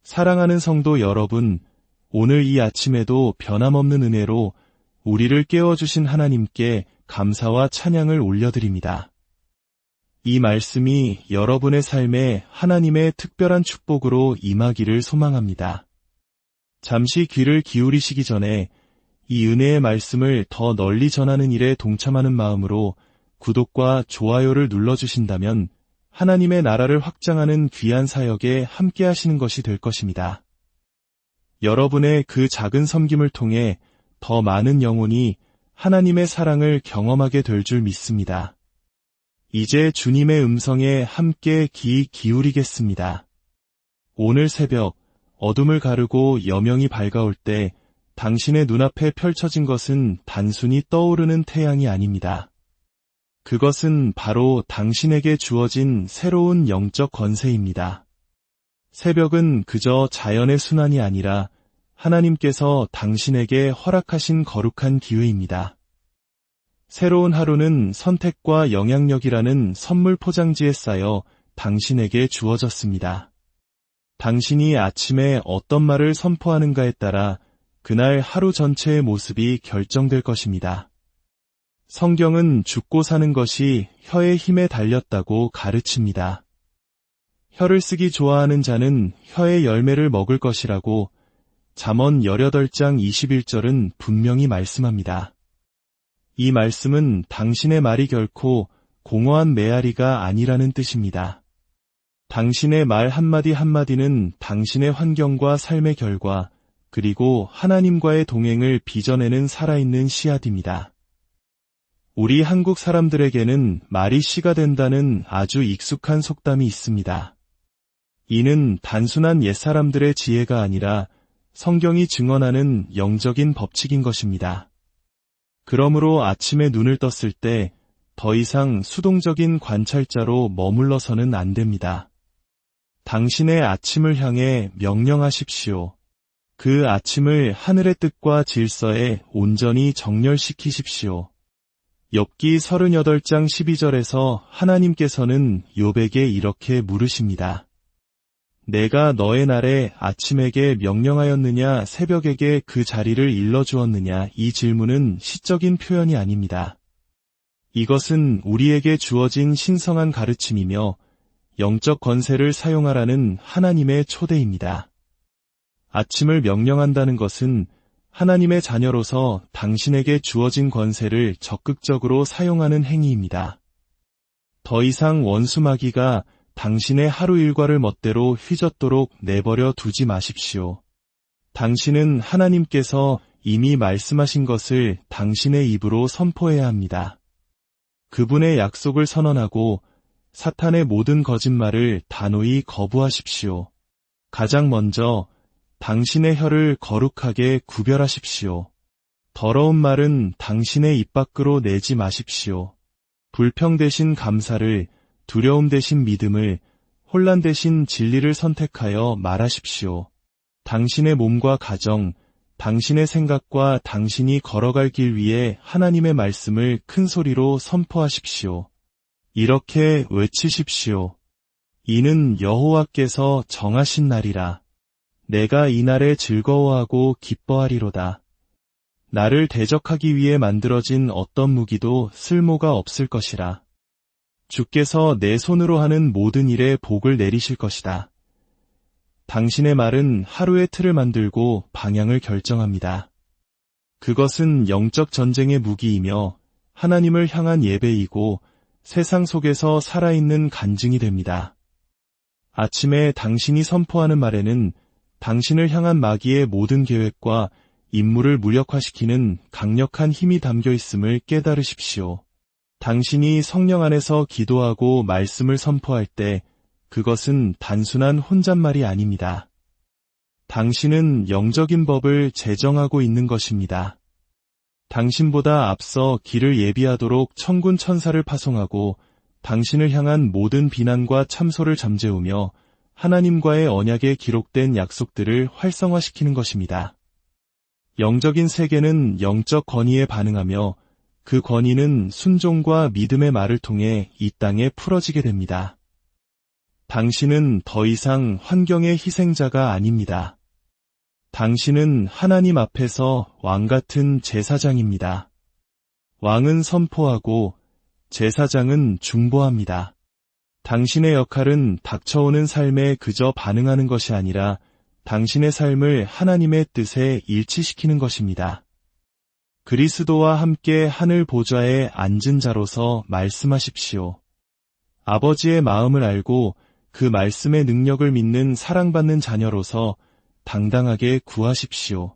사랑하는 성도 여러분, 오늘 이 아침에도 변함없는 은혜로 우리를 깨워주신 하나님께 감사와 찬양을 올려드립니다. 이 말씀이 여러분의 삶에 하나님의 특별한 축복으로 임하기를 소망합니다. 잠시 귀를 기울이시기 전에 이 은혜의 말씀을 더 널리 전하는 일에 동참하는 마음으로 구독과 좋아요를 눌러주신다면 하나님의 나라를 확장하는 귀한 사역에 함께 하시는 것이 될 것입니다. 여러분의 그 작은 섬김을 통해 더 많은 영혼이 하나님의 사랑을 경험하게 될 줄 믿습니다. 이제 주님의 음성에 함께 귀 기울이겠습니다. 오늘 새벽 어둠을 가르고 여명이 밝아올 때 당신의 눈앞에 펼쳐진 것은 단순히 떠오르는 태양이 아닙니다. 그것은 바로 당신에게 주어진 새로운 영적 권세입니다. 새벽은 그저 자연의 순환이 아니라 하나님께서 당신에게 허락하신 거룩한 기회입니다. 새로운 하루는 선택과 영향력이라는 선물 포장지에 쌓여 당신에게 주어졌습니다. 당신이 아침에 어떤 말을 선포하는가에 따라 그날 하루 전체의 모습이 결정될 것입니다. 성경은 죽고 사는 것이 혀의 힘에 달렸다고 가르칩니다. 혀를 쓰기 좋아하는 자는 혀의 열매를 먹을 것이라고 잠언 18장 21절은 분명히 말씀합니다. 이 말씀은 당신의 말이 결코 공허한 메아리가 아니라는 뜻입니다. 당신의 말 한마디 한마디는 당신의 환경과 삶의 결과, 그리고 하나님과의 동행을 빚어내는 살아있는 씨앗입니다. 우리 한국 사람들에게는 말이 씨가 된다는 아주 익숙한 속담이 있습니다. 이는 단순한 옛사람들의 지혜가 아니라 성경이 증언하는 영적인 법칙인 것입니다. 그러므로 아침에 눈을 떴을 때 더 이상 수동적인 관찰자로 머물러서는 안 됩니다. 당신의 아침을 향해 명령하십시오. 그 아침을 하늘의 뜻과 질서에 온전히 정렬시키십시오. 욥기 38장 12절에서 하나님께서는 욥에게 이렇게 물으십니다. 내가 너의 날에 아침에게 명령하였느냐 새벽에게 그 자리를 일러주었느냐. 이 질문은 시적인 표현이 아닙니다. 이것은 우리에게 주어진 신성한 가르침이며 영적 권세를 사용하라는 하나님의 초대입니다. 아침을 명령한다는 것은 하나님의 자녀로서 당신에게 주어진 권세를 적극적으로 사용하는 행위입니다. 더 이상 원수 마귀가 당신의 하루 일과를 멋대로 휘젓도록 내버려 두지 마십시오. 당신은 하나님께서 이미 말씀하신 것을 당신의 입으로 선포해야 합니다. 그분의 약속을 선언하고 사탄의 모든 거짓말을 단호히 거부하십시오. 가장 먼저 당신의 혀를 거룩하게 구별하십시오. 더러운 말은 당신의 입 밖으로 내지 마십시오. 불평 대신 감사를, 두려움 대신 믿음을, 혼란 대신 진리를 선택하여 말하십시오. 당신의 몸과 가정, 당신의 생각과 당신이 걸어갈 길 위에 하나님의 말씀을 큰 소리로 선포하십시오. 이렇게 외치십시오. 이는 여호와께서 정하신 날이라. 내가 이 날에 즐거워하고 기뻐하리로다. 나를 대적하기 위해 만들어진 어떤 무기도 쓸모가 없을 것이라. 주께서 내 손으로 하는 모든 일에 복을 내리실 것이다. 당신의 말은 하루의 틀을 만들고 방향을 결정합니다. 그것은 영적 전쟁의 무기이며 하나님을 향한 예배이고 세상 속에서 살아있는 간증이 됩니다. 아침에 당신이 선포하는 말에는 당신을 향한 마귀의 모든 계획과 임무를 무력화시키는 강력한 힘이 담겨 있음을 깨달으십시오. 당신이 성령 안에서 기도하고 말씀을 선포할 때 그것은 단순한 혼잣말이 아닙니다. 당신은 영적인 법을 제정하고 있는 것입니다. 당신보다 앞서 길을 예비하도록 천군 천사를 파송하고 당신을 향한 모든 비난과 참소를 잠재우며 하나님과의 언약에 기록된 약속들을 활성화시키는 것입니다. 영적인 세계는 영적 권위에 반응하며 그 권위는 순종과 믿음의 말을 통해 이 땅에 풀어지게 됩니다. 당신은 더 이상 환경의 희생자가 아닙니다. 당신은 하나님 앞에서 왕 같은 제사장입니다. 왕은 선포하고 제사장은 중보합니다. 당신의 역할은 닥쳐오는 삶에 그저 반응하는 것이 아니라 당신의 삶을 하나님의 뜻에 일치시키는 것입니다. 그리스도와 함께 하늘 보좌에 앉은 자로서 말씀하십시오. 아버지의 마음을 알고 그 말씀의 능력을 믿는 사랑받는 자녀로서 당당하게 구하십시오.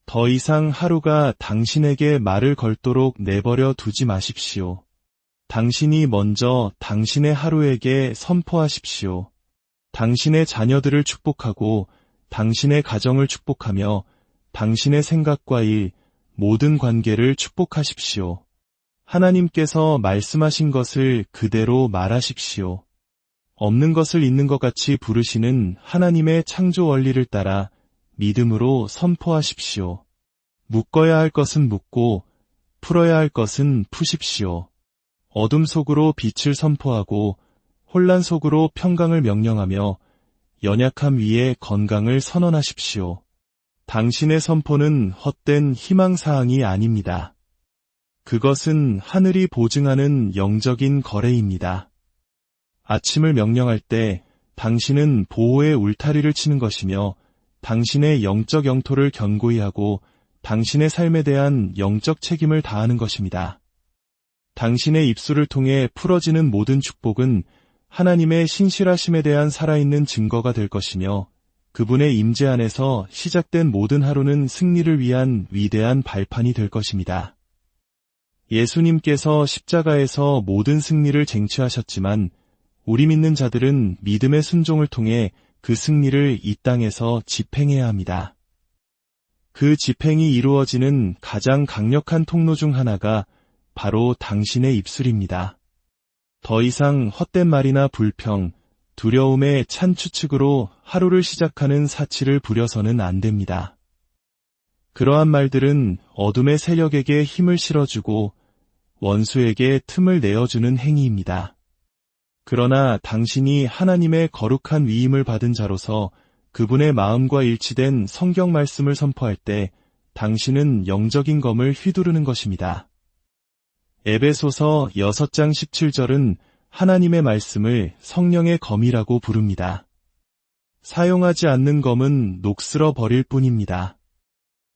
더 이상 하루가 당신에게 말을 걸도록 내버려 두지 마십시오. 당신이 먼저 당신의 하루에게 선포하십시오. 당신의 자녀들을 축복하고 당신의 가정을 축복하며 당신의 생각과 일, 모든 관계를 축복하십시오. 하나님께서 말씀하신 것을 그대로 말하십시오. 없는 것을 있는 것 같이 부르시는 하나님의 창조 원리를 따라 믿음으로 선포하십시오. 묶어야 할 것은 묶고 풀어야 할 것은 푸십시오. 어둠 속으로 빛을 선포하고 혼란 속으로 평강을 명령하며 연약함 위에 건강을 선언하십시오. 당신의 선포는 헛된 희망사항이 아닙니다. 그것은 하늘이 보증하는 영적인 거래입니다. 아침을 명령할 때 당신은 보호의 울타리를 치는 것이며 당신의 영적 영토를 견고히 하고 당신의 삶에 대한 영적 책임을 다하는 것입니다. 당신의 입술을 통해 풀어지는 모든 축복은 하나님의 신실하심에 대한 살아있는 증거가 될 것이며 그분의 임재 안에서 시작된 모든 하루는 승리를 위한 위대한 발판이 될 것입니다. 예수님께서 십자가에서 모든 승리를 쟁취하셨지만 우리 믿는 자들은 믿음의 순종을 통해 그 승리를 이 땅에서 집행해야 합니다. 그 집행이 이루어지는 가장 강력한 통로 중 하나가 바로 당신의 입술입니다. 더 이상 헛된 말이나 불평, 두려움에 찬 추측으로 하루를 시작하는 사치를 부려서는 안 됩니다. 그러한 말들은 어둠의 세력에게 힘을 실어주고 원수에게 틈을 내어주는 행위입니다. 그러나 당신이 하나님의 거룩한 위임을 받은 자로서 그분의 마음과 일치된 성경 말씀을 선포할 때 당신은 영적인 검을 휘두르는 것입니다. 에베소서 6장 17절은 하나님의 말씀을 성령의 검이라고 부릅니다. 사용하지 않는 검은 녹슬어 버릴 뿐입니다.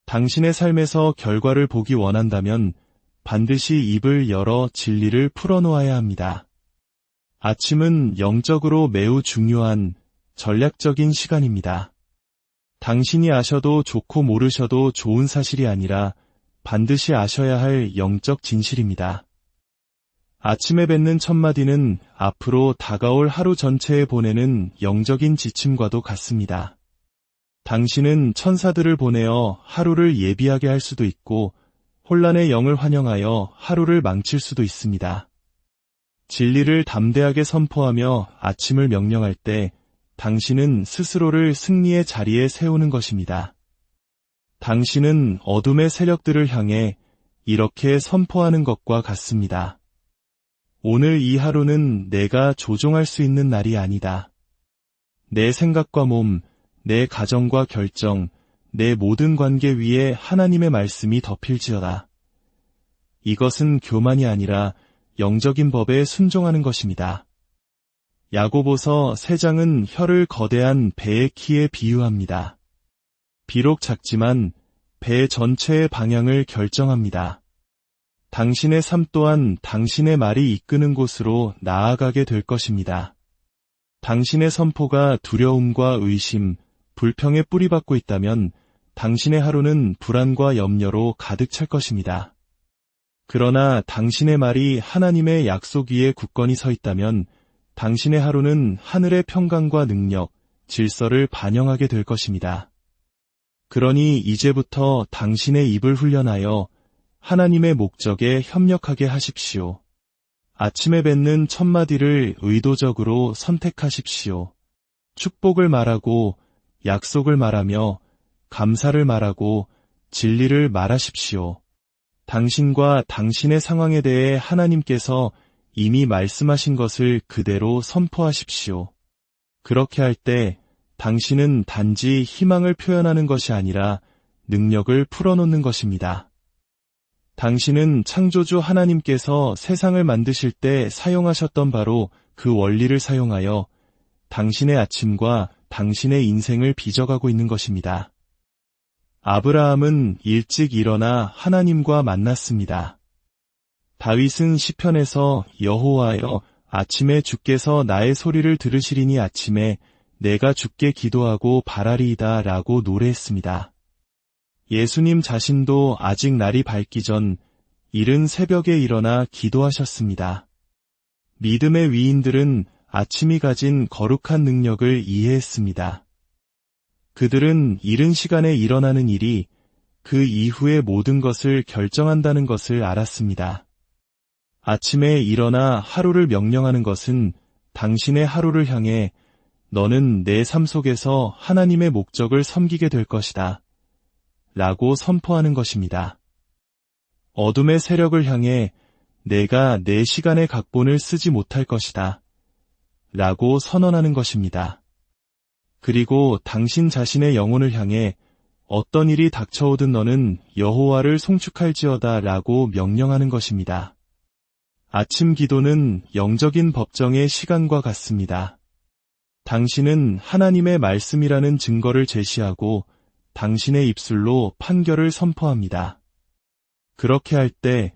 당신의 삶에서 결과를 보기 원한다면 반드시 입을 열어 진리를 풀어놓아야 합니다. 아침은 영적으로 매우 중요한 전략적인 시간입니다. 당신이 아셔도 좋고 모르셔도 좋은 사실이 아니라 반드시 아셔야 할 영적 진실입니다. 아침에 뱉는 첫마디는 앞으로 다가올 하루 전체에 보내는 영적인 지침과도 같습니다. 당신은 천사들을 보내어 하루를 예비하게 할 수도 있고 혼란의 영을 환영하여 하루를 망칠 수도 있습니다. 진리를 담대하게 선포하며 아침을 명령할 때 당신은 스스로를 승리의 자리에 세우는 것입니다. 당신은 어둠의 세력들을 향해 이렇게 선포하는 것과 같습니다. 오늘 이 하루는 내가 조종할 수 있는 날이 아니다. 내 생각과 몸, 내 가정과 결정, 내 모든 관계 위에 하나님의 말씀이 덮일지어다. 이것은 교만이 아니라 영적인 법에 순종하는 것입니다. 야고보서 3장은 혀를 거대한 배의 키에 비유합니다. 비록 작지만 배 전체의 방향을 결정합니다. 당신의 삶 또한 당신의 말이 이끄는 곳으로 나아가게 될 것입니다. 당신의 선포가 두려움과 의심, 불평에 뿌리박고 있다면 당신의 하루는 불안과 염려로 가득 찰 것입니다. 그러나 당신의 말이 하나님의 약속 위에 굳건히 서 있다면 당신의 하루는 하늘의 평강과 능력, 질서를 반영하게 될 것입니다. 그러니 이제부터 당신의 입을 훈련하여 하나님의 목적에 협력하게 하십시오. 아침에 뱉는 첫마디를 의도적으로 선택하십시오. 축복을 말하고 약속을 말하며 감사를 말하고 진리를 말하십시오. 당신과 당신의 상황에 대해 하나님께서 이미 말씀하신 것을 그대로 선포하십시오. 그렇게 할 때 당신은 단지 희망을 표현하는 것이 아니라 능력을 풀어놓는 것입니다. 당신은 창조주 하나님께서 세상을 만드실 때 사용하셨던 바로 그 원리를 사용하여 당신의 아침과 당신의 인생을 빚어가고 있는 것입니다. 아브라함은 일찍 일어나 하나님과 만났습니다. 다윗은 시편에서 여호와여 아침에 주께서 나의 소리를 들으시리니 아침에 내가 주께 기도하고 바라리이다 라고 노래했습니다. 예수님 자신도 아직 날이 밝기 전 이른 새벽에 일어나 기도하셨습니다. 믿음의 위인들은 아침이 가진 거룩한 능력을 이해했습니다. 그들은 이른 시간에 일어나는 일이 그 이후의 모든 것을 결정한다는 것을 알았습니다. 아침에 일어나 하루를 명령하는 것은 당신의 하루를 향해 너는 내 삶 속에서 하나님의 목적을 섬기게 될 것이다 라고 선포하는 것입니다. 어둠의 세력을 향해 내가 내 시간의 각본을 쓰지 못할 것이다 라고 선언하는 것입니다. 그리고 당신 자신의 영혼을 향해 어떤 일이 닥쳐오든 너는 여호와를 송축할지어다 라고 명령하는 것입니다. 아침 기도는 영적인 법정의 시간과 같습니다. 당신은 하나님의 말씀이라는 증거를 제시하고 당신의 입술로 판결을 선포합니다. 그렇게 할 때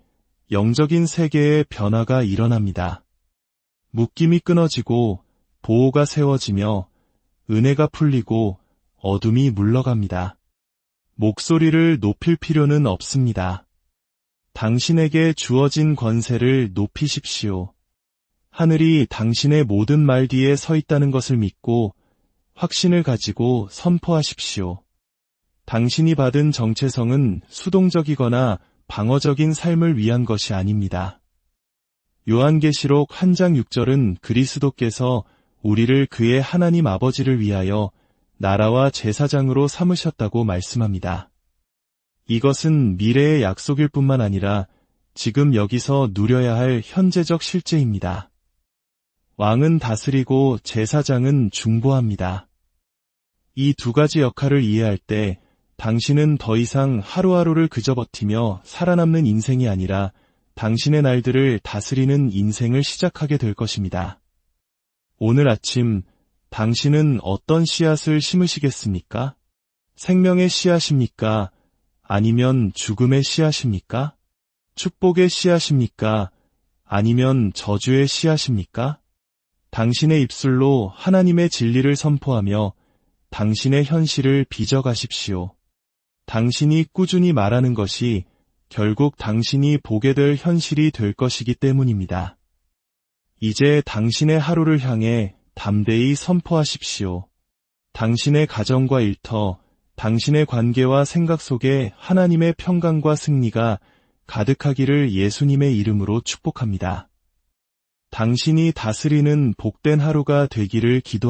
영적인 세계의 변화가 일어납니다. 묶임이 끊어지고 보호가 세워지며 은혜가 풀리고 어둠이 물러갑니다. 목소리를 높일 필요는 없습니다. 당신에게 주어진 권세를 높이십시오. 하늘이 당신의 모든 말 뒤에 서 있다는 것을 믿고 확신을 가지고 선포하십시오. 당신이 받은 정체성은 수동적이거나 방어적인 삶을 위한 것이 아닙니다. 요한계시록 1장 6절은 그리스도께서 우리를 그의 하나님 아버지를 위하여 나라와 제사장으로 삼으셨다고 말씀합니다. 이것은 미래의 약속일 뿐만 아니라 지금 여기서 누려야 할 현재적 실제입니다. 왕은 다스리고 제사장은 중보합니다. 이 두 가지 역할을 이해할 때 당신은 더 이상 하루하루를 그저 버티며 살아남는 인생이 아니라 당신의 날들을 다스리는 인생을 시작하게 될 것입니다. 오늘 아침 당신은 어떤 씨앗을 심으시겠습니까? 생명의 씨앗입니까? 아니면 죽음의 씨앗입니까? 축복의 씨앗입니까? 아니면 저주의 씨앗입니까? 당신의 입술로 하나님의 진리를 선포하며 당신의 현실을 빚어가십시오. 당신이 꾸준히 말하는 것이 결국 당신이 보게 될 현실이 될 것이기 때문입니다. 이제 당신의 하루를 향해 담대히 선포하십시오. 당신의 가정과 일터, 당신의 관계와 생각 속에 하나님의 평강과 승리가 가득하기를 예수님의 이름으로 축복합니다. 당신이 다스리는 복된 하루가 되기를 기도합니다.